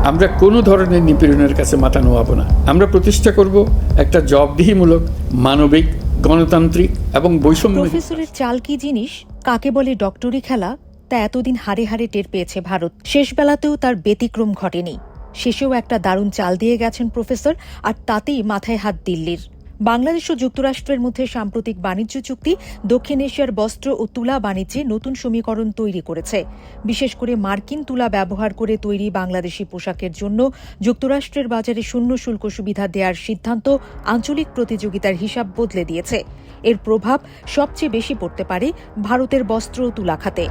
আমরা কোনো ধরনের নিপীড়নের কাছে মাথা নোয়াবো না। আমরা প্রতিষ্ঠা করব একটা জবাবদিহিমূলক, মানবিক, গণতান্ত্রিক এবং বৈষম্য। প্রফেসরের চাল কি জিনিস, কাকে বলে ডক্টরি খেলা, তা এতদিন হাড়ে হাড়ে টের পেয়েছে ভারত। শেষ বেলাতেও তার ব্যতিক্রম ঘটেনি। শেষেও একটা দারুণ চাল দিয়ে গেছেন প্রফেসর, আর তাতেই মাথায় হাত দিল্লির। বাংলাদেশ ও যুক্তরাষ্ট্রের মধ্যে সাম্প্রতিক বাণিজ্য চুক্তি দক্ষিণ এশিয়ার বস্ত্র ও তুলা বাণিজ্যে নতুন সমীকরণ তৈরি করেছে। বিশেষ করে মার্কিন তুলা ব্যবহার করে তৈরি বাংলাদেশি পোশাকের জন্য যুক্তরাষ্ট্রের বাজারে শূন্য শুল্ক সুবিধা দেওয়ার সিদ্ধান্ত আঞ্চলিক প্রতিযোগিতার হিসাব বদলে দিয়েছে। এর প্রভাব সবচেয়ে বেশি পড়তে পারে ভারতের বস্ত্র ও তুলা খাতে।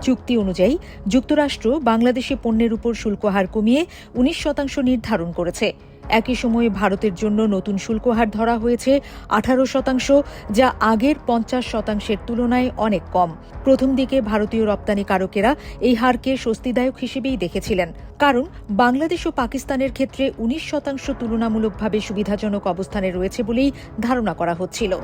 চুক্তি অনুযায়ী যুক্তরাষ্ট্র বাংলাদেশি পণ্যের উপর শুল্ক হার কমিয়ে 19% নির্ধারণ করেছে। একই সময়ে ভারতের জন্য নতুন শুল্ক হার ধরা হয়েছে 18%, যা আগের 50%-এর তুলনায় অনেক কম। প্রথম দিকে ভারতীয় রপ্তানিকারকেরা এই হারকে স্বস্তিদায়ক হিসেবেই দেখেছিলেন, কারণ বাংলাদেশ ও পাকিস্তানের ক্ষেত্রে 19% তুলনামূলকভাবে সুবিধাজনক অবস্থানে রয়েছে বলেই ধারণা করা হচ্ছিল।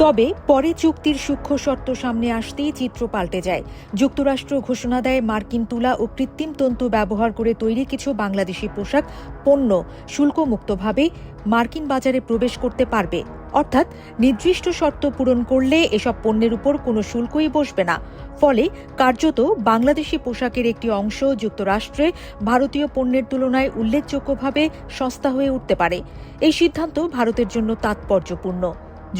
তবে পরে চুক্তির সূক্ষ্ম শর্ত সামনে আসতেই চিত্র পাল্টে যায়। যুক্তরাষ্ট্র ঘোষণা দেয় মার্কিন তুলা ও কৃত্রিম তন্তু ব্যবহার করে তৈরি কিছু বাংলাদেশি পোশাক পণ্য শুল্কমুক্তভাবে মার্কিন বাজারে প্রবেশ করতে পারবে। অর্থাৎ নির্দিষ্ট শর্ত পূরণ করলে এসব পণ্যের উপর কোনো শুল্কই বসবে না। ফলে কার্যত বাংলাদেশি পোশাকের একটি অংশ যুক্তরাষ্ট্রে ভারতীয় পণ্যের তুলনায় উল্লেখযোগ্যভাবে সস্তা হয়ে উঠতে পারে। এই সিদ্ধান্ত ভারতের জন্য তাৎপর্যপূর্ণ।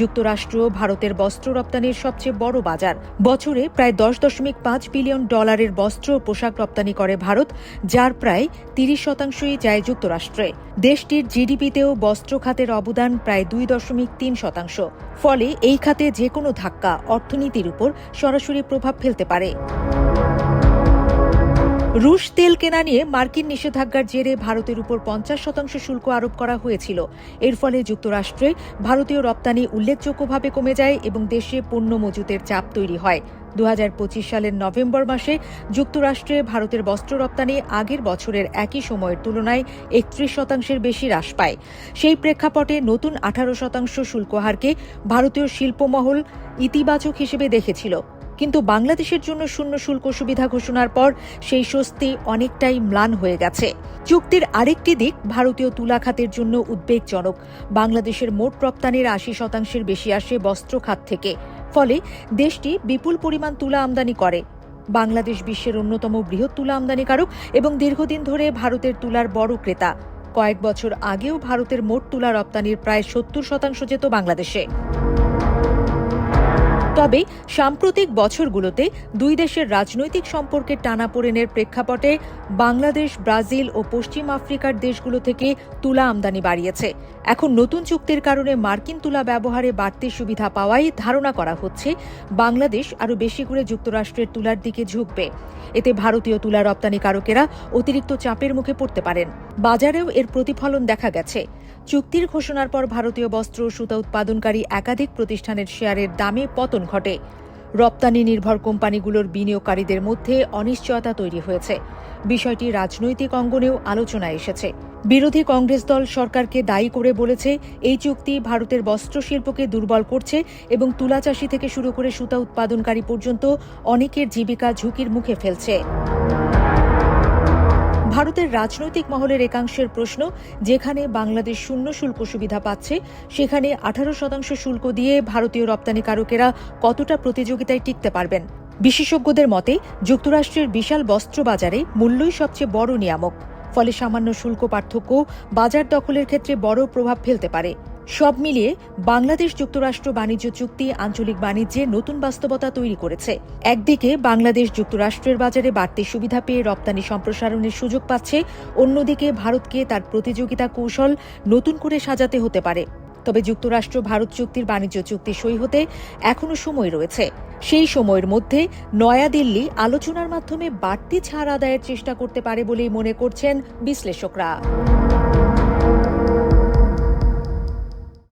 যুক্তরাষ্ট্র ভারতের বস্ত্র রপ্তানির সবচেয়ে বড় বাজার। বছরে প্রায় $10.5 বিলিয়ন বস্ত্র ও পোশাক রপ্তানি করে ভারত, যার প্রায় 30%ই যায় যুক্তরাষ্ট্রে। দেশটির জিডিপিতেও বস্ত্র খাতের অবদান প্রায় 2.3%। ফলে এই খাতে যে কোনো ধাক্কা অর্থনীতির উপর সরাসরি প্রভাব ফেলতে পারে। রুশ তেল কেনা নিয়ে মার্কিন নিষেধাজ্ঞার জেরে ভারতের উপর 50% শুল্ক আরোপ করা হয়েছিল। এর ফলে যুক্তরাষ্ট্রে ভারতীয় রপ্তানি উল্লেখযোগ্যভাবে কমে যায় এবং দেশে পণ্য মজুতের চাপ তৈরি হয়। 2025 সালের নভেম্বর মাসে যুক্তরাষ্ট্রে ভারতের বস্ত্র রপ্তানি আগের বছরের একই সময়ের তুলনায় 31%-এর বেশি হ্রাস পায়। সেই প্রেক্ষাপটে নতুন 18% শুল্ক হারকে ভারতীয় শিল্পমহল ইতিবাচক হিসেবে দেখেছিল। কিন্তু বাংলাদেশের জন্য শূন্য শুল্ক সুবিধা ঘোষণার পর সেই স্বস্তি অনেকটাই ম্লান হয়ে গেছে। চুক্তির আরেকটি দিক ভারতীয় তুলা খাতের জন্য উদ্বেগজনক। বাংলাদেশের মোট রপ্তানির 80%-এর বেশি আসে বস্ত্র খাত থেকে। ফলে দেশটি বিপুল পরিমাণ তুলা আমদানি করে। বাংলাদেশ বিশ্বের অন্যতম বৃহৎ তুলা আমদানিকারক এবং দীর্ঘদিন ধরে ভারতের তুলার বড় ক্রেতা। কয়েক বছর আগেও ভারতের মোট তুলা রপ্তানির প্রায় 70% যেত বাংলাদেশে। তবে সাম্প্রতিক বছরগুলোতে দুই দেশের রাজনৈতিক সম্পর্কের টানাপোড়েনের প্রেক্ষাপটে বাংলাদেশ, ব্রাজিল ও পশ্চিম আফ্রিকার দেশগুলো থেকে তুলা আমদানি বাড়িয়েছে। এখন নতুন চুক্তির কারণে মার্কিন তুলা ব্যবহারে বাড়তি সুবিধা পাওয়ায় ধারণা করা হচ্ছে বাংলাদেশ আরও বেশি করে যুক্তরাষ্ট্রের তুলার দিকে ঝুঁকবে। এতে ভারতীয় তুলা রপ্তানিকারকেরা অতিরিক্ত চাপের মুখে পড়তে পারেন। বাজারেও এর প্রতিফলন দেখা গেছে। চুক্তির ঘোষণার পর ভারতীয় বস্ত্র ও সুতা উৎপাদনকারী একাধিক প্রতিষ্ঠানের শেয়ারের দামে পতন ঘটে। রপ্তানি নির্ভর কোম্পানিগুলোর বিনিয়োগকারীদের মধ্যে অনিশ্চয়তা তৈরি হয়েছে। বিষয়টি রাজনৈতিক অঙ্গনেও আলোচনায় এসেছে। বিরোধী কংগ্রেস দল সরকারকে দায়ী করে বলেছে, এই চুক্তি ভারতের বস্ত্র শিল্পকে দুর্বল করছে এবং তুলা চাষি থেকে শুরু করে সুতা উৎপাদনকারী পর্যন্ত অনেকের জীবিকা ঝুঁকির মুখে ফেলছে। ভারতের রাজনৈতিক মহলের একাংশের প্রশ্ন, যেখানে বাংলাদেশ শূন্য শুল্ক সুবিধা পাচ্ছে, সেখানে 18% শুল্ক দিয়ে ভারতীয় রপ্তানিকারকেরা কতটা প্রতিযোগিতায় টিকতে পারবেন। বিশেষজ্ঞদের মতে যুক্তরাষ্ট্রের বিশাল বস্ত্র বাজারে মূল্যই সবচেয়ে বড় নিয়ামক। ফলে সামান্য শুল্ক পার্থক্য বাজার দখলের ক্ষেত্রে বড় প্রভাব ফেলতে পারে। সব মিলিয়ে বাংলাদেশ যুক্তরাষ্ট্র বাণিজ্য চুক্তি আঞ্চলিক বাণিজ্যে নতুন বাস্তবতা তৈরি করেছে। একদিকে বাংলাদেশ যুক্তরাষ্ট্রের বাজারে বাড়তি সুবিধা পেয়ে রপ্তানি সম্প্রসারণের সুযোগ পাচ্ছে, অন্যদিকে ভারতকে তার প্রতিযোগিতা কৌশল নতুন করে সাজাতে হতে পারে। তবে যুক্তরাষ্ট্র ভারত চুক্তির বাণিজ্য চুক্তি সই হতে এখনো সময় রয়েছে। সেই সময়ের মধ্যে নয়াদিল্লি আলোচনার মাধ্যমে বাড়তি ছাড় আদায়ের চেষ্টা করতে পারে বলেই মনে করছেন বিশ্লেষকরা।